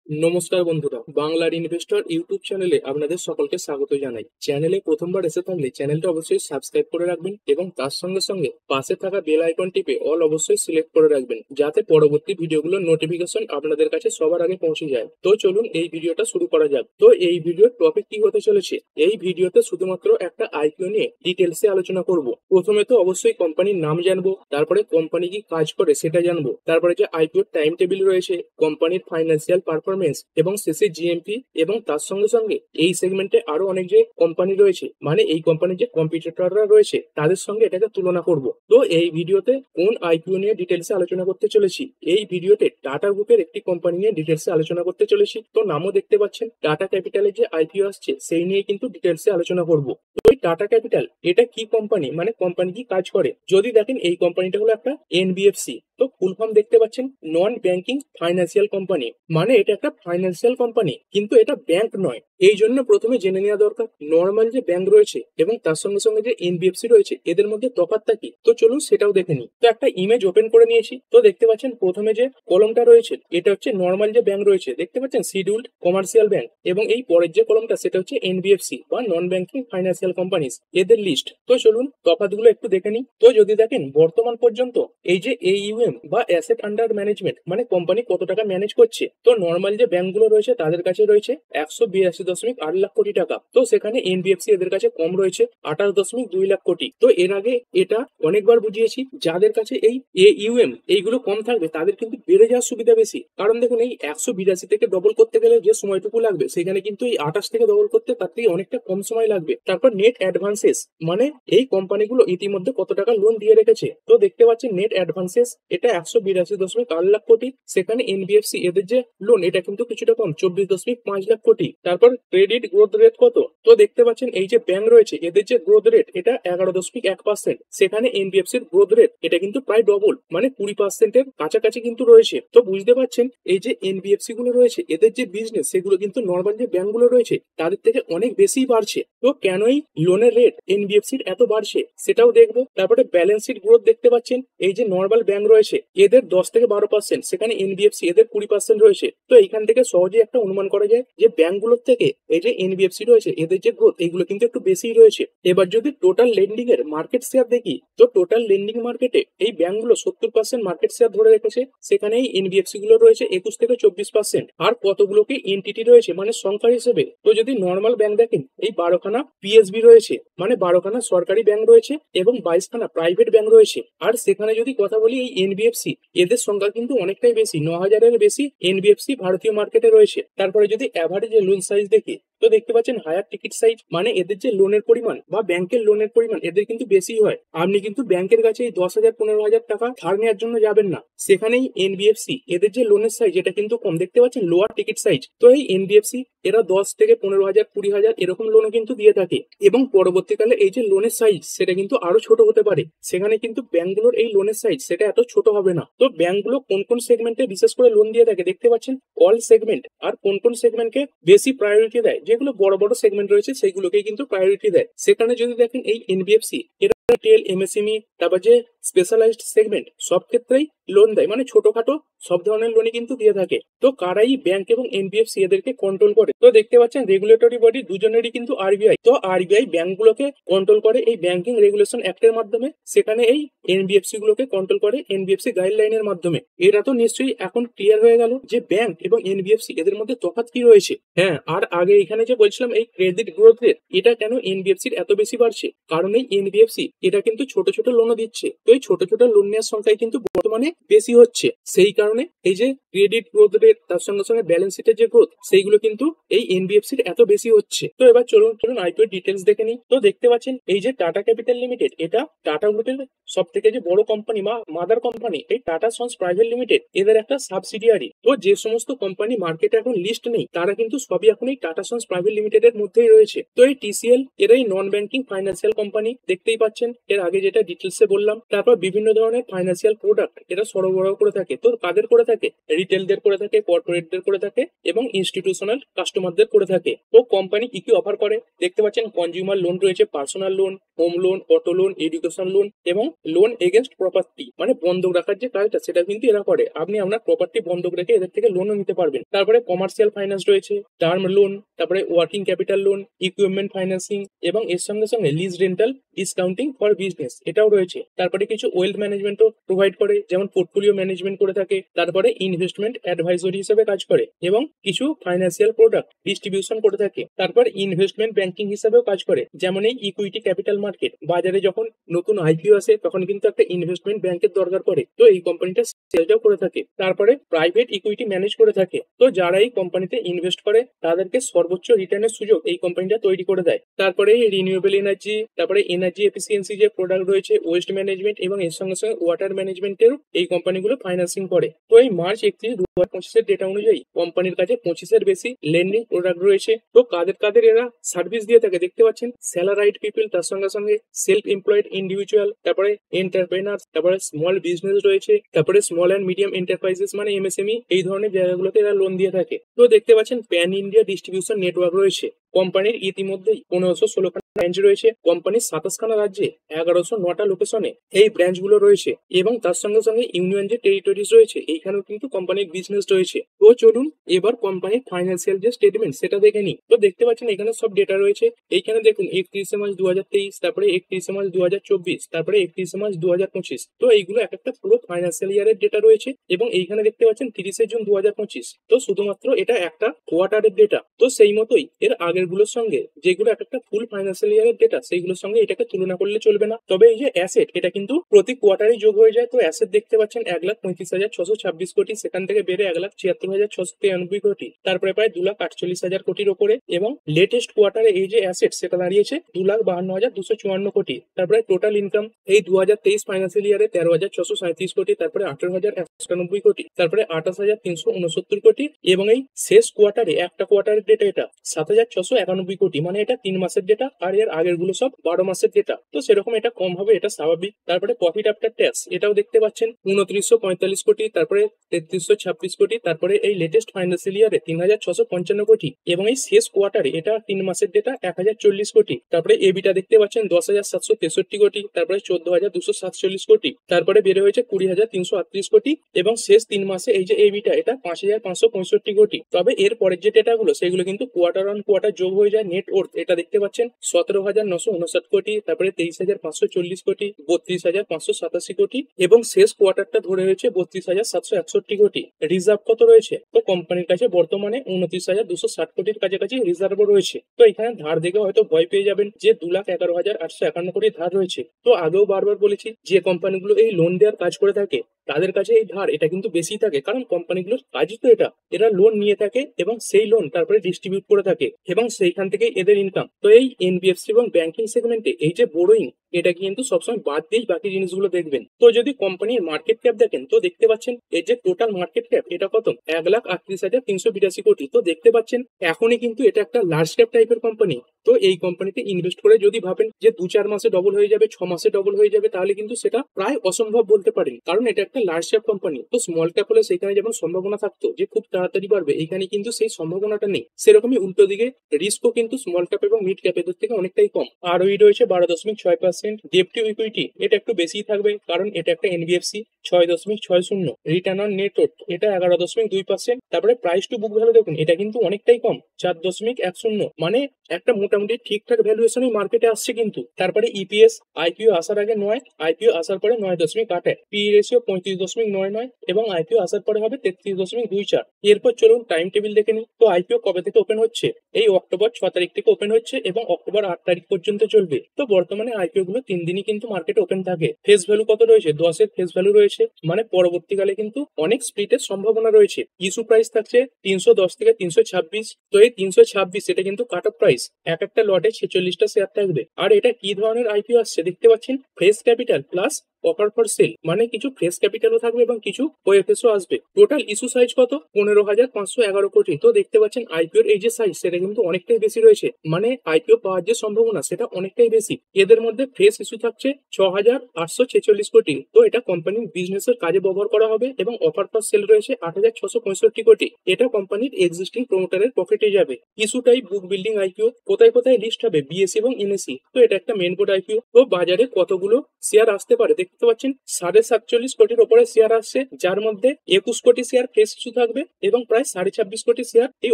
নমস্কার বন্ধুরা, বাংলার ইনভেস্টর ইউটিউব চ্যানেলে আপনাদের সকলকে স্বাগত জানাই। চ্যানেলে প্রথমবার এসে থাকলে চ্যানেলটা অবশ্যই সাবস্ক্রাইব করে রাখবেন এবং তার সঙ্গে সঙ্গে পাশে থাকা বেল আইকন টিপে অল অবশ্যই সিলেক্ট করে রাখবেন, যাতে পরবর্তী ভিডিওগুলোর নোটিফিকেশন আপনাদের কাছে সবার আগে পৌঁছে যায়। তো চলুন এই ভিডিওটা শুরু করা যাক। তো এই ভিডিওর টপিক কি হতে চলেছে, এই ভিডিওতে শুধুমাত্র একটা আইপিও নিয়ে ডিটেলসে আলোচনা করব। প্রথমে তো অবশ্যই কোম্পানির নাম জানবো, তারপরে কোম্পানি কি কাজ করে সেটা জানবো, তারপরে যে আইপিও টাইম টেবিল রয়েছে, কোম্পানির ফাইন্যান্সিয়াল পারফরমেন্স এবং শেষে জিএমপি, এবং তার সঙ্গে সঙ্গে এই সেগমেন্টে আরো অনেক যে কোম্পানি রয়েছে, মানে এই কোম্পানির যে কম্পিটিটররা রয়েছে তাদের সঙ্গে এটাকে তুলনা করব। তো এই ভিডিওতে কোন আইপিও নিয়ে ডিটেলসে আলোচনা করতে চলেছি, এই ভিডিওতে টাটা গ্রুপের একটি কোম্পানি নিয়ে ডিটেলসে আলোচনা করতে চলেছি। তো নামও দেখতে পাচ্ছেন, টাটা ক্যাপিটালের যে আইপিও আসছে সেই নিয়ে কিন্তু ডিটেলসে আলোচনা করব। তো এই টাটা ক্যাপিটাল এটা কি কোম্পানি, মানে কোম্পানি কি কাজ করে, যদি দেখেন এই কোম্পানিটা হলো একটা এনবিএফসি। তো ফুল ফর্ম দেখতে পাচ্ছেন, নন ব্যাংকিং ফাইন্যান্সিয়াল কোম্পানি, মানে এটা একটা ফাইন্যান্সিয়াল কোম্পানি কিন্তু এটা ব্যাংক নয়। এই জন্য প্রথমে জেনে নেওয়া দরকার নর্মাল যে ব্যাংক রয়েছে এবং তার সঙ্গে সঙ্গে যে এনবিএফসি রয়েছে এদের মধ্যে তফাৎটা কি। তো চলুন সেটাও দেখে নিই। তো একটা ইমেজ ওপেন করে নিয়েছি। তো দেখতে পাচ্ছেন প্রথমে যে কলমটা রয়েছে এটা হচ্ছে নর্মাল যে ব্যাংক রয়েছে, দেখতে পাচ্ছেন শিডিউল্ড কমার্শিয়াল ব্যাংক, এবং এই পরের যে কলমটা সেটা হচ্ছে এনবিএফসি বা নন ব্যাংকিং ফাইন্যান্সিয়াল কোম্পানিজ, এদের লিস্ট। তো চলুন তফাৎগুলো একটু দেখে নিই। তো যদি দেখেন বর্তমান পর্যন্ত এই যে এইউএম বা অ্যাসেট আন্ডার ম্যানেজমেন্ট, মানে কোম্পানি কত টাকা ম্যানেজ করছে, তো নর্মাল যে ব্যাংকগুলো রয়েছে তাদের কাছে রয়েছে 182.8 লাখ কোটি টাকা। তো সেখানে এনবিএফসি এদের কাছে কম রয়েছে 28.2 লাখ কোটি। তো এর আগে এটা অনেকবার বুঝিয়েছি, যাদের কাছে এই এইউএম এইগুলো কম থাকবে তাদের কিন্তু বেড়ে যাওয়ার সুবিধা বেশি। কারণ দেখুন, এই 182 থেকে ডবল করতে গেলে যে সময়টুকু লাগবে সেখানে কিন্তু এই 28 থেকে ডবল করতে তার থেকে অনেকটা কম সময় লাগবে। তারপর নেট অ্যাডভান্সেস, মানে এই কোম্পানিগুলো ইতিমধ্যে কত টাকা লোন দিয়ে রেখেছে। তো দেখতে পাচ্ছেন নেট অ্যাডভান্সেস এটা 182.8 লাখ কোটি। সেখানে এনবিএফসি এদের যে লোন এটা কিন্তু কিছুটা কম, 24.5 লাখ কোটি। তারপর ক্রেডিট গ্রোথ রেট কত, তো দেখতে পাচ্ছেন এই যে ব্যাংক রয়েছে এদের যে গ্রোথ রেট এটা 11.1%। সেখানে এনবিএফসির গ্রোথ রেট এটা কিন্তু প্রায় ডবল, মানে 20%-এর কাছাকাছি কিন্তু রয়েছে। তো বুঝতে পারছেন এই যে এনবিএফসি গুলো রয়েছে এদের যে বিজনেস সেগুলো কিন্তু নর্মাল যে ব্যাংক গুলো রয়েছে তাদের থেকে অনেক বেশি বাড়ছে। তো কেনই লোনের রেট এনবিএফসির এত বাড়ছে সেটাও দেখবো। তারপরে ব্যালেন্স শিট গ্রোথ দেখতে পাচ্ছেন, এই যে নর্মাল ব্যাংক রয়েছে এদের 10 থেকে 12%, সেখানে এনবিএফসি এদের 20% রয়েছে। তো এইখান থেকে সহজে একটা অনুমান করা যায় যে ব্যাংকগুলোর থেকে এই যে এনবিএফসি রয়েছে এদের যে গ্রোথ এগুলো কিন্তু একটু বেশি রয়েছে। এবার যদি টোটাল লেন্ডিং এর মার্কেট শেয়ার দেখি, তো টোটাল লেন্ডিং মার্কেটে এই ব্যাংকগুলো 70% মার্কেট শেয়ার ধরে রেখেছে। সেখানে এই এনবিএফসি গুলো রয়েছে 21 থেকে 24%। আর কতগুলোকে এনটিটি রয়েছে মানে সংখ্যা হিসেবে, তো যদি নর্মাল ব্যাংক দেখেন এই 12খানা পিএসবি রয়েছে, মানে 12খানা সরকারি ব্যাংক রয়েছে এবং 22খানা প্রাইভেট ব্যাংক রয়েছে। আর সেখানে যদি কথা বলি এই এনবিএফসি এদের সংখ্যা কিন্তু অনেকটাই বেশি, 9,000-এর বেশি এনবিএফসি ভারতীয় মার্কেটে রয়েছে। তারপরে যদি অ্যাভারেজ লোন সাইজ দেখি, তো দেখতে পাচ্ছেন হায়ার টিকিট সাইজ, মানে এদের যে লোনের পরিমাণ বা ব্যাংকের লোনের পরিমাণ এদের কিন্তু বেশি হয়। আপনি কিন্তু ব্যাংকের কাছে এই 10,000 15,000 টাকা ধার নেওয়ার জন্য যাবেন না, সেখানেই এনবিএফসি এদের যে লোনের সাইজ এটা কিন্তু কম, দেখতে পাচ্ছেন লোয়ার টিকিট সাইজ। তো এই এনবিএফসি এরা 10 থেকে 15,000 20,000 এরকম লোনও কিন্তু দিয়ে থাকে, এবং পরবর্তীকালে এই যে লোনের সাইজ সেটা কিন্তু আরো ছোট হতে পারে। সেখানে কিন্তু ব্যাংকগুলোর এই লোনের সাইজ সেটা এত ছোট হবে না। তো ব্যাংকগুলো কোন কোন সেগমেন্টে বিশেষ করে লোন দিয়ে থাকে দেখতে পাচ্ছেন, অল সেগমেন্ট। আর কোন কোন সেগমেন্টকে বেশি প্রায়োরিটি দেয়, যেগুলো বড় বড় সেগমেন্ট রয়েছে সেগুলোকেই কিন্তু প্রায়োরিটি দেয়। সেখানে যদি দেখেন এই এনবিএফসি এরা রিটেল এমএসএমই তারপর যে স্পেশালাইজড সেগমেন্ট সব ক্ষেত্রেই লোন দেয়, মানে ছোটখাটো সব ধরনের লোনই কিন্তু দিয়ে থাকে। তো কারাই ব্যাংক এবং এনবিএফসি এদেরকে কন্ট্রোল করে, তো দেখতে পাচ্ছেন রেগুলেটরি বডি দুজনেরই কিন্তু আরবিআই। তো আরবিআই ব্যাংকগুলোকে কন্ট্রোল করে এই ব্যাংকিং রেগুলেশন অ্যাক্টের মাধ্যমে, সেখানে এই এনবিএফসি গুলোকে কন্ট্রোল করে এনবিএফসি গাইডলাইনের মাধ্যমে। এরা তো নিশ্চয়ই এখন ক্লিয়ার হয়ে গেল যে ব্যাংক এবং এনবিএফসি এদের মধ্যে তফাৎ কি রয়েছে। হ্যাঁ, আর আগে এখানে যে বলছিলাম এই ক্রেডিট গ্রোথ রেট এটা কেন এনবিএফসির এত বেশি বাড়ছে, কারণ এই এনবিএফসি এটা কিন্তু ছোট ছোট লোনও দিচ্ছে। তো এই ছোট ছোট লোন নেওয়ার সংখ্যাই কিন্তু বর্তমানে বেশি হচ্ছে। সেই কারণে এই যে ক্রেডিট গ্রোথ রেট তার সঙ্গে সঙ্গে ব্যালেন্স শিটের যে গ্রোথ সেইগুলো কিন্তু এই এনবিএফসির এত বেশি হচ্ছে। তো এবার চলুন চলুন আইপিও ডিটেলস দেখে নিই। তো দেখতে পাচ্ছেন এই যে টাটা ক্যাপিটাল লিমিটেড এটা টাটা গ্রুপের সব থেকে যে বড় কোম্পানি বা মাদার কোম্পানি, এই টাটা সন্স প্রাইভেট লিমিটেড এদের একটা সাবসিডিয়ারি। তো যে সমস্ত কোম্পানি মার্কেটে এখন লিস্ট নেই তারা কিন্তু সবই এখন এই টাটা সন্স প্রাইভেট লিমিটেড এর মধ্যেই রয়েছে। তো এই টিসিএল এরাই নন ব্যাংকিং ফাইন্যান্সিয়াল কোম্পানি, দেখতেই পাচ্ছেন এর আগে যেটা ডিটেলসে বললাম। তারপর বিভিন্ন ধরনের ফাইন্যান্সিয়াল প্রোডাক্ট এরা সরবরাহ করে থাকে। তো কাদের করে থাকে? রিটেলদের করে থাকে, কর্পোরেটদের করে থাকে এবং ইনস্টিটিউশনাল কাস্টমারদের করে থাকে। তো কোম্পানি কি কি অফার করে দেখতে পাচ্ছেন, কনজিউমার লোন রয়েছে, personal loan, home loan, auto loan, education loan এবং লোন এগেনস্ট প্রপার্টি, মানে বন্ধক রাখার যে কাজটা সেটা কিন্তু এরা করে। আপনি আপনার প্রপার্টি বন্ধক রেখে এদের থেকে লোনও নিতে পারবেন। তারপরে কমার্শিয়াল ফাইন্যান্স রয়েছে, টার্ম লোন, তারপরে working capital loan, equipment financing এবং এর সঙ্গে সঙ্গে lease rental discounting for business এটাও রয়েছে। তারপরে কিছু ওয়েলথ ম্যানেজমেন্টও প্রোভাইড করে, যেমন পোর্টফোলিও ম্যানেজমেন্ট করে থাকে। তারপরে ইনভেস্টমেন্ট অ্যাডভাইজরি হিসেবে কাজ করে এবং কিছু ফাইন্যান্সিয়াল প্রোডাক্ট ডিস্ট্রিবিউশন করে থাকে। তারপর ইনভেস্টমেন্ট ব্যাংকিং হিসেবেও কাজ করে, যেমন এই ইকুইটি ক্যাপিটাল মার্কেট বাজারে যখন নতুন আইপিও আসে তখন কিন্তু একটা ইনভেস্টমেন্ট ব্যাংকের দরকার পড়ে, তো এই কোম্পানিটা সেটাও করে থাকে। তারপরে প্রাইভেট ইকুইটি ম্যানেজ করে থাকে। তো যারা এই কোম্পানিতে ইনভেস্ট করে তাদেরকে সর্বোচ্চ রিটার্নের সুযোগ এই কোম্পানিটা তৈরি করে দেয়। তারপরে রিনিউয়েবল এনার্জি, তারপরে এনার্জি এফিসিয়েন্সি যে প্রোডাক্ট রয়েছে, ওয়েস্ট ম্যানেজমেন্ট এবং এর সঙ্গে সঙ্গে ওয়াটার ম্যানেজমেন্টের এই কোম্পানিগুলো ফাইন্যান্সিং করে। তো এই মার্চ 31, 2025 ডেটা অনুযায়ী কোম্পানির কাছে 25-এর বেশি লেন্ডিং প্রোডাক্ট রয়েছে। তো কাদের কাদের এরা সার্ভিস দিয়ে থাকে দেখতে পাচ্ছেন, স্যালারাইড পিপল, তার সঙ্গে সঙ্গে সেলফ এমপ্লয়েড ইন্ডিভিজুয়াল, তারপরে এন্টারপ্রেনার, তারপরে স্মল বিজনেস রয়েছে, তারপরে স্মল অ্যান্ড মিডিয়াম এন্টারপ্রাইজেস মানে এমএসএমই, এই ধরনের জায়গাগুলোতে এরা লোন দিয়ে থাকে। তো দেখতে পাচ্ছেন প্যান ইন্ডিয়া ডিস্ট্রিবিউশন নেটওয়ার্ক রয়েছে। কোম্পানির ইতিমধ্যেই 1516 ব্রাঞ্চ রয়েছে। কোম্পানির 27খানা রাজ্যে 1109টা লোকেশনে এই ব্রাঞ্চগুলো রয়েছে এবং তার সঙ্গে সঙ্গে ইউনিয়ন যে টেরিটরিজ রয়েছে এইখানেও কিন্তু কোম্পানির বিজনেস রয়েছে। তো চলুন এবার কোম্পানির ফাইন্যান্সিয়াল যে স্টেটমেন্ট সেটা দেখে নিই। তো দেখতে পাচ্ছেন এখানে সব ডেটা রয়েছে। এইখানে দেখুন 31 মার্চ 2023, তারপরে 31 মার্চ 2024, তারপরে 31 মার্চ 2025। তো এইগুলো এক একটা পুরো ফাইন্যান্সিয়াল ইয়ারের ডেটা রয়েছে এবং এইখানে দেখতে পাচ্ছেন 30 জুন 2025। তো শুধুমাত্র এটা একটা কোয়ার্টারের ডেটা। তো সেই মতোই এর আগের গুলোর সঙ্গে যেগুলো এক একটা ফুল ফাইন্যান্সিয়াল ইয়ারের ডেটা সেইগুলোর সঙ্গে এটাকে তুলনা করলে চলবে না। তবে এই যে অ্যাসেট এটা কিন্তু প্রতি কোয়ার্টারে যোগ হয়ে যায়। তো অ্যাসেট দেখতে পাচ্ছেন 1,35,626 কোটি, সেখান থেকে বেড়ে 1,76,693 কোটি, তারপরে প্রায় 2,48,000 কোটির ওপরে। এবং লেটেস্ট কোয়ার্টারে এই যে অ্যাসেট সেটা দাঁড়িয়েছে 2,52,254 কোটি। তারপরে টোটাল ইনকাম এই 2023 ফাইন্যান্সিয়াল ইয়ারে 13,637 কোটি, তারপরে 18,191 কোটি, তারপরে 28,369 কোটি এবং এই শেষ কোয়ার্টারে একটা কোয়ার্টারের ডেটা এটা 7,691 কোটি, মানে এটা 3 মাসের ডেটা আর এর আগের গুলো সব 12 মাসের ডেটা। তো সেরকম এটা কম হবে, এটা স্বাভাবিক। তারপরে প্রফিট আফটার ট্যাক্স এটাও দেখতে পাচ্ছেন 2945 কোটি, তারপরে 3326 কোটি, তারপরে এই লেটেস্ট ফাইন্যান্সিয়াল ইয়ারে 3,655 কোটি এবং এই শেষ কোয়ার্টারে এটা 3 মাসের ডেটা 1,040 কোটি। তারপরে এবিটা দেখতে পাচ্ছেন 10,763 কোটি, তারপরে 14,247 কোটি, তারপরে বেড়ে হয়েছে 20,338 কোটি এবং শেষ 3 মাসে এই যে এবিটা এটা 5,565 কোটি। তবে এর পরের যে ডেটাগুলো সেগুলো কিন্তু কোয়ার্টার অন কোয়ার্টার যোগ হয়ে যায়। নেট ওর্থ এটা দেখতে পাচ্ছেন 17,959 কোটি, তারপরে 23,540 কোটি, 32,587 কোটি এবং শেষ কোয়ার্টারটা ধরে হয়েছে 32,761 কোটি। রিজার্ভ কত রয়েছে? তো কোম্পানির কাছে বর্তমানে 29,260 কোটির কাছাকাছি রিজার্ভ রয়েছে। তো এখানে ধার দেখে হয়তো ভয় পেয়ে যাবেন যে 2,11,851 কোটি ধার রয়েছে। তো আগেও বারবার বলেছি যে কোম্পানিগুলো এই লোন দেওয়ার কাজ করে থাকে তাদের কাছে এই ধার এটা কিন্তু বেশি থাকে, কারণ কোম্পানিগুলোর কাজই তো এটা, এরা লোন নিয়ে থাকে এবং সেই লোন তারপরে ডিস্ট্রিবিউট করে থাকে এবং সেইখান থেকে এদের ইনকাম। তো এই এনবিএফসি এবং ব্যাংকিং সেগমেন্টে এই যে বোরোইং এটা কিন্তু সবসময় বাদ দিয়ে বাকি জিনিসগুলো দেখবেন। তো যদি কোম্পানির মার্কেট ক্যাপ দেখেন তো দেখতে পাচ্ছেন এর যে টোটাল মার্কেট ক্যাপ এটা কত, 1,38,382 কোটি। তো দেখতে পাচ্ছেন এখনই কিন্তু এটা একটা লার্জ ক্যাপ টাইপের কোম্পানি। তো এই কোম্পানিতে ইনভেস্ট করে যদি ভাবেন যে 2-4 মাসে ডবল হয়ে যাবে, 6 মাসে ডবল হয়ে যাবে, তাহলে কিন্তু সেটা প্রায় অসম্ভব বলতে পারেন, কারণ এটা একটা লার্জ ক্যাপ কোম্পানি। তো স্মল ক্যাপ হলে সেখানে যেমন সম্ভাবনা থাকতো যে খুব তাড়াতাড়ি বাড়বে, এখানে কিন্তু সেই সম্ভাবনাটা নেই। সেরকমই উল্টো দিকে রিস্কও কিন্তু স্মল ক্যাপ এবং মিড ক্যাপ এদের থেকে অনেকটাই কম। আরওই রয়েছে 12.6%। ডেট টু ইকুইটি এটা একটু বেশি থাকবে কারণ এটা একটা NBFC, 6.60। Return on net worth এটা 11.2%। তারপরে প্রাইস টু বুক ভ্যালু দেখুন এটা কিন্তু অনেকটাই কম, 4.10, মানে একটা মোটামুটি ঠিকঠাক ভ্যালুয়েশনই মার্কেটে আসছে কিন্তু। তারপরে ইপিএস আইপিও আসার আগে 9, আইপিও আসার পরে 9.8, পি রেশিও 35.99 এবং আইপিও আসার পরে হবে 33.24। এরপর চলুন টাইম টেবিল দেখে নিই। তো আইপিও কবে থেকে ওপেন হচ্ছে? এই অক্টোবর 6 তারিখ থেকে ওপেন হচ্ছে এবং অক্টোবর 8 তারিখ পর্যন্ত চলবে। তো বর্তমানে আইপিও গুলো 3 দিনই কিন্তু মার্কেটে ওপেন থাকে। ফেস ভ্যালু কত রয়েছে? 10-এর ফেস ভ্যালু রয়েছে, মানে পরবর্তীকালে কিন্তু অনেক স্প্লিটের সম্ভাবনা রয়েছে। ইস্যু প্রাইস থাকছে 310 থেকে 326। তো এই 326 এটা কিন্তু কাট অফ প্রাইস, একটা লটে 46টা শেয়ার থাকবে। আর এটা কি ধরনের আইপিও আসছে দেখতে পাচ্ছেন, fresh capital plus offer for sale, মানে কিছু ফ্রেশ ক্যাপিটালও থাকবে এবং কিছু ওএফএসও আসবে। টোটাল ইস্যু সাইজ কত? 15,511 কোটি। তো দেখতে পাচ্ছেন আইপিওর এই যে সাইজ সেটা কিন্তু অনেকটাই বেশি রয়েছে, মানে আইপিও পাওয়ার যে সম্ভাবনা সেটা অনেকটাই বেশি। এদের মধ্যে ফ্রেশ ইস্যু থাকছে 6,846 কোটি। তো এটা কোম্পানির বিজনেসের কাজে ব্যবহার করা হবে এবং অফার ফর সেল রয়েছে 8,665 কোটি। এটা কোম্পানির এক্সিস্টিং প্রমোটারের পকেটে যাবে। ইস্যু টাইপ বুক বিল্ডিং আইপিও, কোথায় কোথায় লিস্ট হবে বিএসসি এবং এনএসসি। তো এটা একটা মেন বোর্ড আইপিও। তো বাজারে কতগুলো শেয়ার আসতে পারে দেখতে পাচ্ছেন, 47.5 কোটির ওপরে শেয়ার আসছে, যার মধ্যে 21 কোটি শেয়ার ফ্রেশ ইস্যু থাকবে এবং প্রায় 26.5 কোটি শেয়ার এই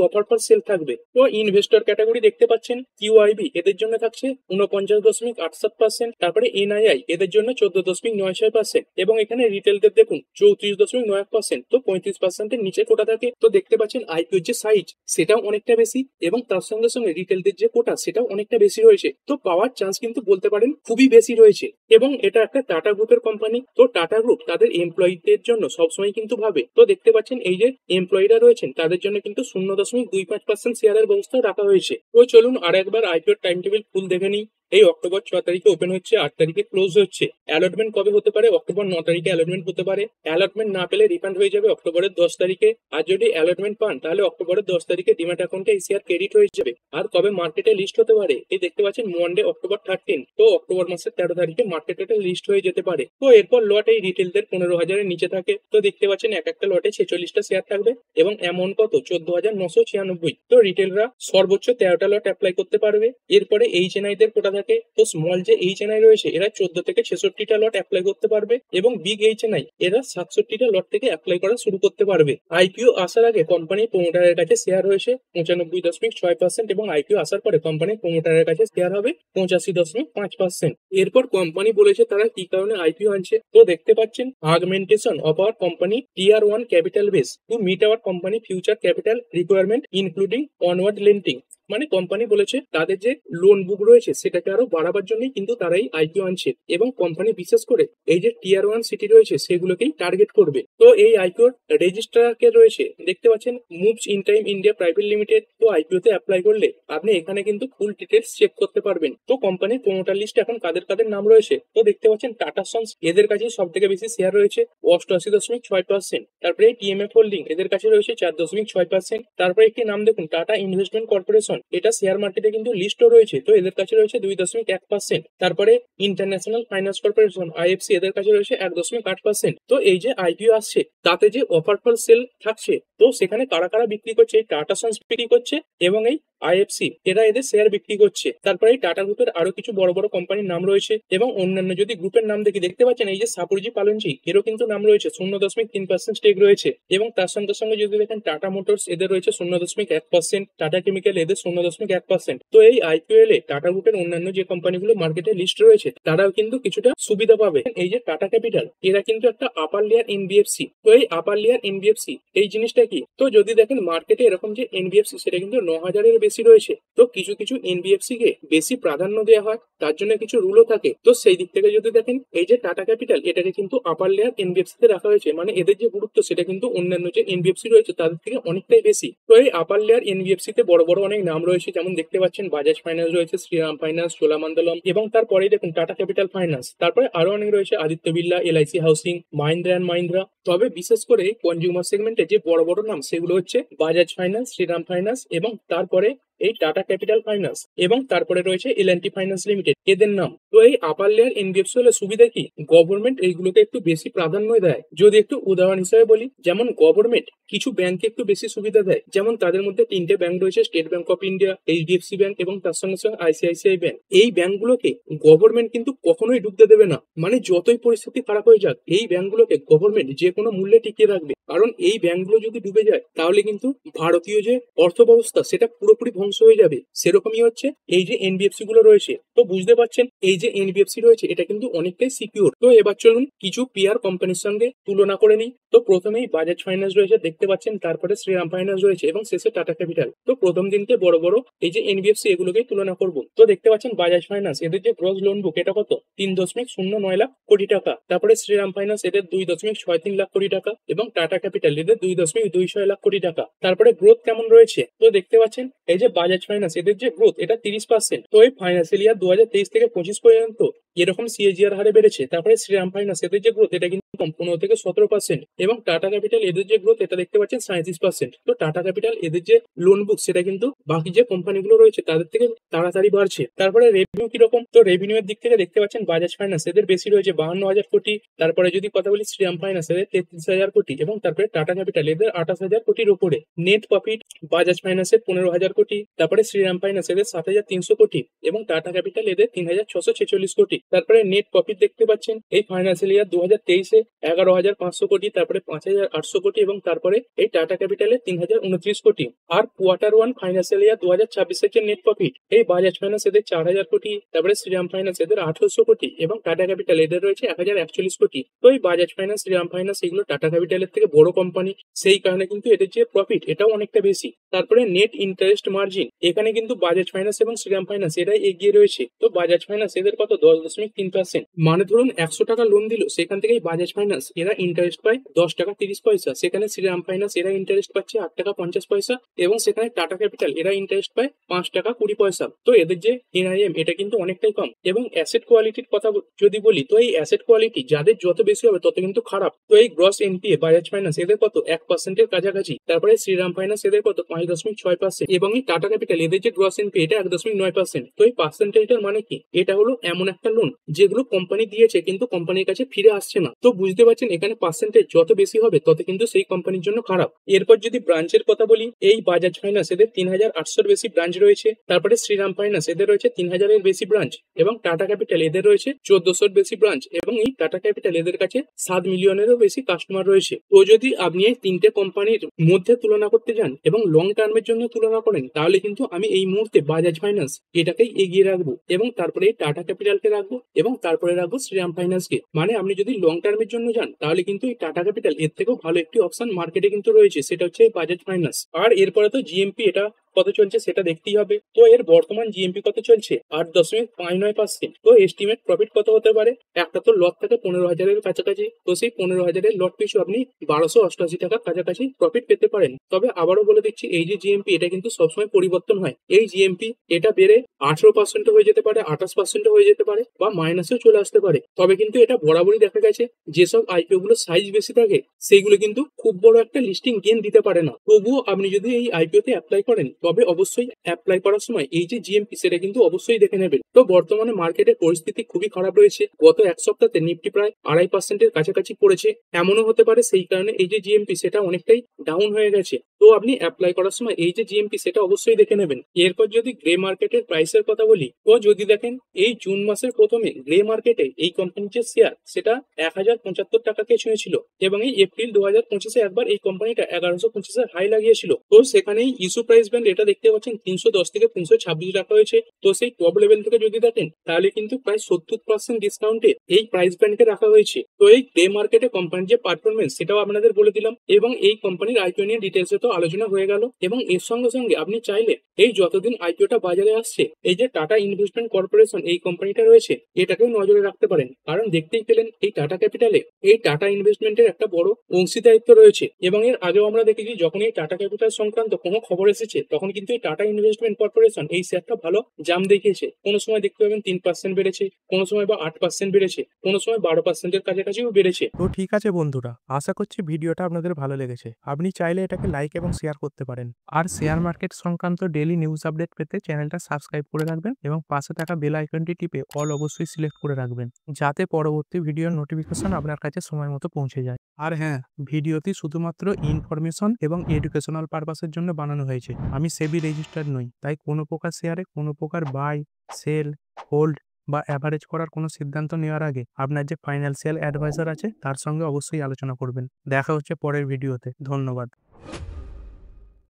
অফার ফর সেল থাকবে। তো ইনভেস্টর ক্যাটাগরি দেখতে পাচ্ছেন, কিউআইবি এদের জন্য থাকছে 49.87%, তারপরে এনআইআই এদের জন্য 14.96%, এবং এখানে রিটেলদের দেখুন 34.91%। তো 35%-এর নিচে কোটা থাকে। তো দেখতে পাচ্ছেন আইপিওর যে সাইজ সেটাও অনেকটা বেশি এবং তার সঙ্গে সঙ্গে রিটেলদের যে কোটা সেটাও অনেকটা বেশি রয়েছে। তো পাওয়ার চান্স কিন্তু বলতে পারেন খুবই বেশি রয়েছে। এবং এটা একটা টাটা গ্রুপের কোম্পানি। তো টাটা গ্রুপ তাদের এমপ্লয়ীদের জন্য সবসময় কিন্তু ভাবে। তো দেখতে পাচ্ছেন এই যে এমপ্লয়িরা রয়েছেন তাদের জন্য কিন্তু 0.25% শেয়ারের ব্যবস্থা রাখা হয়েছে। তো চলুন আর একবার আইপিওর টাইম টেবিল ফুল দেখে নিই। এই অক্টোবর 6 তারিখে ওপেন হচ্ছে, 8 তারিখে ক্লোজ হচ্ছে। অ্যালটমেন্ট কবে হতে পারে? অক্টোবর 9 তারিখে অ্যালটমেন্ট হতে পারে। অ্যালটমেন্ট না পেলে রিফান্ড হয়ে যাবে অক্টোবরের 10 তারিখে। আর যদি অ্যালটমেন্ট পান তাহলে অক্টোবরের 10 তারিখে ডিম্যাট অ্যাকাউন্টে এই শেয়ার ক্রেডিট হয়ে যাবে। আর কবে মার্কেটে লিস্ট হতে পারে? এই দেখতে পাচ্ছেন মন্ডে অক্টোবর 13। তো অক্টোবর মাসের 13 তারিখে মার্কেটে লিস্ট হয়ে যেতে পারে। তো এরপর লট এই রিটেলদের 15,000-এর নিচে থাকে। তো দেখতে পাচ্ছেন এক একটা লটে 46টা শেয়ার থাকবে এবং অ্যামাউন্ট কত? 14,996। তো রিটেলরা সর্বোচ্চ 13টা লট অ্যাপ্লাই করতে পারবে। এরপরে এইচএনআই দের কোটা থাকে। তো স্মল যে এইচএনআই রয়েছে এরা 14 থেকে 66টা লট অ্যাপ্লাই করতে পারবে এবং বিগ এইচএনআই এরা 67টা লট থেকে অ্যাপ্লাই করা শুরু করতে পারবে। আইপিও আসার আগে কোম্পানির প্রমোটারের কাছে শেয়ার হয়েছে 95.6% এবং আইপিও আসার পরে কোম্পানির প্রমোটারের কাছে শেয়ার হবে 85.5%। এরপর কোম্পানি বলেছে তারা কি কারণে আইপিও আনছে। তো দেখতে পাচ্ছেন augmentation of our company tier 1 capital base to meet our company future capital requirement including onward lending. মানে কোম্পানি বলেছে তাদের যে লোন বুক রয়েছে সেটাকে আরো বাড়াবার জন্যই কিন্তু তারাই আইপিও আনছে এবং কোম্পানি বিশেষ করে এই যে টিয়ার 1 সিটি রয়েছে সেগুলোকেই টার্গেট করবে। তো এই আইপিওর রেজিস্ট্রার কে রয়েছে দেখতে পাচ্ছেন moves in time India private limited. তো আইপিও তে অ্যাপ্লাই করলে আপনি এখানে কিন্তু ফুল ডিটেলস চেক করতে পারবেন। তো কোম্পানির প্রমোটার লিস্টে এখন কাদের কাদের নাম রয়েছে তো দেখতে পাচ্ছেন টাটা সন্স এদের কাছে সব থেকে বেশি শেয়ার রয়েছে 88.6%। তারপরে টিএমএফ হোল্ডিং এদের কাছে রয়েছে 4.6%। তারপরে একটি নাম দেখুন টাটা ইনভেস্টমেন্ট কর্পোরেশন, এটা শেয়ার মার্কেটে কিন্তু লিস্টও রয়েছে। তো এদের কাছে রয়েছে 2.1%। তারপরে ইন্টারন্যাশনাল ফাইন্যান্স কর্পোরেশন আইএফসি এদের কাছে রয়েছে 1.8%। তো এই যে আইপিও আসছে তাতে যে অফার ফর সেল থাকছে তো সেখানে কারা কারা বিক্রি করছে? টাটা সন্স বিক্রি করছে এবং এই আইএফসি এরা এদের শেয়ার বিক্রি করছে। তারপরে এই টাটা গ্রুপের আরো কিছু বড় বড় কোম্পানির নাম রয়েছে এবং অন্যান্য যদি গ্রুপের নাম দেখি দেখতে পাচ্ছেন এই যে সাপুরজি পালনজি এরও কিন্তু নাম রয়েছে, 0.3% স্টেক রয়েছে। এবং তার সঙ্গে সঙ্গে যদি দেখেন টাটা মোটরস এদের রয়েছে 0.1%, টাটা কেমিক্যাল এদের 0.1%। তো এই আইপিএল এ টাটা গ্রুপের অন্যান্য যে কোম্পানিগুলো মার্কেটে লিস্ট রয়েছে তারাও কিন্তু কিছুটা সুবিধা পাবে। এই যে টাটা ক্যাপিটাল এরা কিন্তু একটা আপার লেয়ার এনবিএফসি। তো এই আপার লেয়ার এনবিএফসি এই জিনিসটা কি? তো যদি দেখেন মার্কেটে এরকম যে এনবিএফসি সেটা কিন্তু 9,000-এর বেশি রয়েছে। তো কিছু কিছু এনবিএফসি কে বেশি প্রাধান্য দেওয়া হয়, তার জন্য কিছু রুলও থাকে। তো সেই দিক থেকে যদি দেখেন এই যে টাটা ক্যাপিটাল এটাকে কিন্তু আপার লেয়ার এনবিএফসি তে রাখা হয়েছে, মানে এদের যে গুরুত্ব সেটা কিন্তু অন্যান্য যে এনবিএফসি রয়েছে তাদের থেকে অনেকটাই বেশি। তো এই আপার লেয়ার এনবিএফসি তে বড় বড় অনেক নাম রয়েছে, যেমন দেখতে পাচ্ছেন বাজাজ ফাইন্যান্স রয়েছে, শ্রীরাম ফাইন্যান্স, চোলামণ্ডলম এবং তারপরেই দেখুন টাটা ক্যাপিটাল ফাইন্যান্স। তারপরে আরো অনেক রয়েছে Aditya Birla, LIC housing, Mahindra and Mahindra. তবে বিশেষ করে কনজিউমার সেগমেন্টে যে বড় বড় নাম সেগুলো হচ্ছে বাজাজ ফাইন্যান্স, শ্রীরাম ফাইন্যান্স এবং তারপরে এই টাটা ক্যাপিটাল ফাইন্যান্স এবং তারপরে রয়েছে এল&টি ফাইন্যান্স লিমিটেড এদের নাম। তো এই আপার লেয়ার এনবিএফসি হলে সুবিধা কি? গভর্নমেন্ট এইগুলোকে একটু বেশি প্রাধান্য দেয়। যদি একটু উদাহরণ হিসেবে বলি, যেমন গভর্নমেন্ট কিছু ব্যাংকে একটু বেশি সুবিধা দেয়, যেমন তাদের মধ্যে 3টে ব্যাংক রয়েছে, state bank of India, HDFC bank এবং তার সঙ্গে সঙ্গে আইসিআইসিআই ব্যাংক। এই ব্যাংকগুলোকে গভর্নমেন্ট কিন্তু কখনোই ডুবতে দেবে না, মানে যতই পরিস্থিতি খারাপ হয়ে যাক এই ব্যাংকগুলোকে গভর্নমেন্ট যে কোনো মূল্যে টিকিয়ে রাখবে। কারণ এই ব্যাংকগুলো যদি ডুবে যায় তাহলে কিন্তু ভারতীয় যে অর্থ ব্যবস্থা সেটা পুরোপুরি ধ্বংস হয়ে যাবে। সেরকমই হচ্ছে এই যে এনবিএফসি গুলো রয়েছে। তো বুঝতে পারছেন এই যে এনবিএফসি রয়েছে এটা কিন্তু অনেকটাই সিকিউর। তো এবার চলুন কিছু পিয়ার কোম্পানির সঙ্গে তুলনা করে নিই। তো প্রথমেই বাজাজ ফাইন্যান্স রয়েছে দেখতে পাচ্ছেন, তারপরে শ্রীরাম ফাইন্যান্স রয়েছে এবং শেষে টাটা ক্যাপিটাল। তো প্রথম দিনকে বড় বড় এই যে এনবিএফসি এগুলোকেই তুলনা করব। তো দেখতে পাচ্ছেন বাজাজ ফাইন্যান্স এদের যে গ্রস লোন বুক এটা কত? 3.09 লাখ কোটি টাকা। তারপরে শ্রীরাম ফাইন্যান্স এদের 2.63 লাখ কোটি টাকা এবং টাটা ক্যাপিটাল এদের 2.26 লাখ কোটি টাকা। তারপরে গ্রোথ কেমন রয়েছে তো দেখতে পাচ্ছেন এই যে বাজাজ ফাইন্যান্স এদের যে গ্রোথ এটা 30%। তো এই ফাইন্যান্সিয়াল ইয়ার 2023 থেকে 25 পর্যন্ত এরকম সিএজিআর হারে বেড়েছে। তারপরে শ্রীরাম ফাইন্যান্স এদের যে গ্রোথ এটা কিন্তু 15 থেকে 17%, এবং টাটা ক্যাপিটাল এদের যে গ্রোথ এটা দেখতে পাচ্ছেন 37%। তো টাটা ক্যাপিটাল এদের যে লোন বুক সেটা কিন্তু বাকি যে কোম্পানিগুলো রয়েছে তাদের থেকে তাড়াতাড়ি বাড়ছে। তারপরে রেভিনিউ কিরকম, তো রেভিনিউ এর দিক থেকে দেখতে পাচ্ছেন বাজাজ ফাইন্যান্স এদের বেশি রয়েছে 52,000 কোটি। তারপরে যদি কথা বলি শ্রীরাম ফাইন্যান্স এদের 33,000 কোটি, এবং তারপরে টাটা ক্যাপিটাল এদের 28,000 কোটির উপরে। নেট প্রফিট বাজাজ ফাইন্যান্সের 15,000 কোটি, তারপরে শ্রীরাম ফাইন্যান্স এদের 7,300 কোটি, এবং টাটা ক্যাপিটাল এদের 3,646 কোটি। তারপরে নেট প্রফিট দেখতে পাচ্ছেন এই ফাইন্যান্সিয়াল ইয়ার 2023-এ 11,500 কোটি, তারপরে 5,800 কোটি, এবং তারপরে এই টাটা ক্যাপিটালে 3,029 কোটি। আর কোয়ার্টার ওয়ান ফাইন্যান্সিয়াল ইয়ার 2026-এর যে নেট প্রফিট এই বাজাজ ফাইন্যান্স এদের 4,000 কোটি, তারপরে শ্রীরাম ফাইন্যান্স এদের 1,800 কোটি, এবং টাটা ক্যাপিটাল এদের রয়েছে 1,041 কোটি। তো এই বাজাজ ফাইন্যান্স, শ্রীরাম ফাইন্যান্স এগুলো টাটা ক্যাপিটালের থেকে বড় কোম্পানি, সেই কারণে কিন্তু এদের যে প্রফিট এটাও অনেকটা বেশি। তারপরে নেট ইন্টারেস্ট মার্জিন এখানে কিন্তু বাজাজ ফাইন্যান্স এবং শ্রীরাম ফাইন্যান্স এরাই এগিয়ে রয়েছে। তো বাজাজ ফাইন্যান্স এদের কত 10.3%, মানে ধরুন 100 টাকা লোন দিল, সেখান থেকেই বাজাজ ফাইন্যান্স এরা ইন্টারেস্ট পায় 10 টাকা 30 পয়সা, সেখানে শ্রীরাম ফাইন্যান্স এরা ইন্টারেস্ট পাচ্ছে 8 টাকা 50 পয়সা, এবং সেখানে টাটা ক্যাপিটাল এরা ইন্টারেস্ট পায় 5 টাকা 20 পয়সা। তো এদের যে এনআইএম এটা কিন্তু অনেকটাই কম। এবং অ্যাসেট কোয়ালিটির কথা যদি বলি, তো এই অ্যাসেট কোয়ালিটি যাদের যত বেশি হবে তত কিন্তু খারাপ। তো এই গ্রস এনপিএ বাজাজ ফাইন্যান্স এদের কত 1%-এর কাছাকাছি, তারপরে শ্রীরাম ফাইন্যান্স এদের কত 5.6%, এবং এই টাটা ক্যাপিটাল এদের যে গ্রস এনপিএ এটা 1.9%। তো এই পার্সেন্টেজটার মানে কি, এটা হলো এমন একটা লোন যেগুলো কোম্পানি দিয়েছে কিন্তু কোম্পানির কাছে ফিরে আসছে না। তো বুঝতে পারছেন এখানে পার্সেন্টেজ যত বেশি হবে তত কিন্তু সেই কোম্পানির জন্য খারাপ। এরপর যদি ব্রাঞ্চের কথা বলি, এই বাজাজ ফাইন্যান্স এদের 3,800-এর বেশি ব্রাঞ্চ রয়েছে, তারপরে শ্রীরাম ফাইন্যান্স এদের রয়েছে 3,000-এর বেশি ব্রাঞ্চ, এবং টাটা ক্যাপিটাল এদের রয়েছে 1,400-এর বেশি ব্রাঞ্চ, এবং এই টাটা ক্যাপিটাল এদের কাছে 7 মিলিয়নেরও বেশি কাস্টমার রয়েছে। তো যদি আপনি এই তিনটে কোম্পানির মধ্যে তুলনা করতে যান এবং লং টার্মের জন্য তুলনা করেন, তাহলে কিন্তু আমি এই মুহূর্তে বাজাজ ফাইন্যান্স এটাকেই এগিয়ে রাখবো, এবং তারপরে টাটা ক্যাপিটালকে রাখবো, এবং তারপরে রাখবো শ্রীরাম ফাইন্যান্সকে। মানে আপনি যদি লং টার্মের জন্য যান তাহলে কিন্তু এই টাটা ক্যাপিটাল এর থেকেও ভালো একটি অপশন মার্কেটে কিন্তু রয়েছে, সেটা হচ্ছে বাজাজ ফাইন্যান্স। আর এরপরে তো জিএমপি এটা কত চলছে সেটা দেখতেই হবে। তো এর বর্তমান জিএমপি কত চলছে 8.59%। তো এস্টিমেট প্রফিট কত হতে পারে, একটা তো লট থাকে 15,000-এর কাছাকাছি, তো সেই 15,000-এর লট পিছু আপনি 1,288 টাকার কাছাকাছি প্রফিট পেতে পারেন। তবে আবারও বলে দিচ্ছি, এই যে জিএমপি এটা কিন্তু সবসময় পরিবর্তন হয়। এই জিএমপি এটা বেড়ে 18% হয়ে যেতে পারে, 28% হয়ে যেতে পারে, বা মাইনাসেও চলে আসতে পারে। তবে কিন্তু এটা বরাবরই দেখা গেছে যেসব আইপিও গুলো সাইজ বেশি থাকে সেইগুলো কিন্তু খুব বড় একটা লিস্টিং গেইন দিতে পারে না। তবুও আপনি যদি এই আইপিওতে অ্যাপ্লাই করেন তবে অবশ্যই অ্যাপ্লাই করার সময় এই যে জিএমপি সেটা কিন্তু অবশ্যই দেখে নেবেন। তো বর্তমানে মার্কেটের পরিস্থিতি খুবই খারাপ রয়েছে। গত এক সপ্তাহে নিফটি প্রায় 2.5%-এর কাছাকাছি পড়েছে। এমনও হতে পারে সেই কারণে এই যে জিএমপি সেটা অনেকটাই ডাউন হয়ে গেছে। তো আপনি অ্যাপ্লাই করার সময় এই যে জিএমপি সেটা অবশ্যই দেখে নেবেন। এরপর যদি গ্রে মার্কেটের প্রাইসের কথা বলি, তো যদি দেখেন এই জুন মাসের প্রথমে গ্রে মার্কেটে এই কোম্পানির যে শেয়ার সেটা 1,075 টাকাকে ছুঁয়েছিল, এবং এই এপ্রিল 2025-এ একবার এই কোম্পানিটা 1,125-এর হাই লাগিয়েছিল। তো সেখানেই ইস্যু প্রাইস ব্যান্ড এটা দেখতে পাচ্ছেন 310 থেকে 326 রাখা হয়েছে। তো সেই টপ লেভেল থেকে যদি দেখেন তাহলে কিন্তু প্রায় 70% ডিসকাউন্টে এই প্রাইস ব্যান্ডকে রাখা হয়েছে। তো এই গ্রে মার্কেটে কোম্পানির যে পারফরমেন্স সেটাও আপনাদের বলে দিলাম, এবং এই কোম্পানির আইপিও নিয়ে ডিটেলসে তো আলোচনা হয়ে গেল। এবং এর সঙ্গে সঙ্গে আপনি চাইলে এই যতদিন আইপিওটা বাজারে আসছে এই যে টাটা ইনভেস্টমেন্ট কর্পোরেশন এই কোম্পানিটা রয়েছে এটাকেও নজরে রাখতে পারেন, কারণ দেখতেই পেলেন এই টাটা ক্যাপিটালে এই টাটা ইনভেস্টমেন্টের একটা বড় অংশীদারিত্ব রয়েছে। এবং এর আগেও আমরা দেখেছি যখন এই টাটা ক্যাপিটাল সংক্রান্ত কোনো খবর এসেছে তখন কিন্তু এই টাটা ইনভেস্টমেন্ট কর্পোরেশন এই শেয়ারটা ভালো জাম দেখিয়েছে। কোনো সময় দেখতে পাবেন 3% বেড়েছে, কোনো সময় বা 8% বেড়েছে, কোনো সময় 12%-এর কাছাকাছিও বেড়েছে। তো ঠিক আছে বন্ধুরা, আশা করছি ভিডিওটা আপনাদের ভালো লেগেছে। আপনি চাইলে এটাকে লাইক এবং শেয়ার করতে পারেন। আর শেয়ার মার্কেট সংক্রান্ত ডেইলি নিউজ আপডেট পেতে চ্যানেলটা সাবস্ক্রাইব করে রাখবেন, এবং পাশে থাকা বেল আইকনটি টিপে অল অবশ্যই সিলেক্ট করে রাখবেন, যাতে পরবর্তী ভিডিওর নোটিফিকেশন আপনার কাছে সময় মতো পৌঁছে যায়। আর হ্যাঁ, ভিডিওটি শুধুমাত্র ইনফরমেশন এবং এডুকেশনাল পারপাসের জন্য বানানো হয়েছে। আমি সেবি রেজিস্টার্ড নই, তাই কোনো প্রকার শেয়ারে কোনো প্রকার বাই, সেল, হোল্ড বা অ্যাভারেজ করার কোনো সিদ্ধান্ত নেওয়ার আগে আপনার যে ফাইন্যান্সিয়াল অ্যাডভাইজার আছে তার সঙ্গে অবশ্যই আলোচনা করবেন। দেখা হচ্ছে পরের ভিডিওতে। ধন্যবাদ।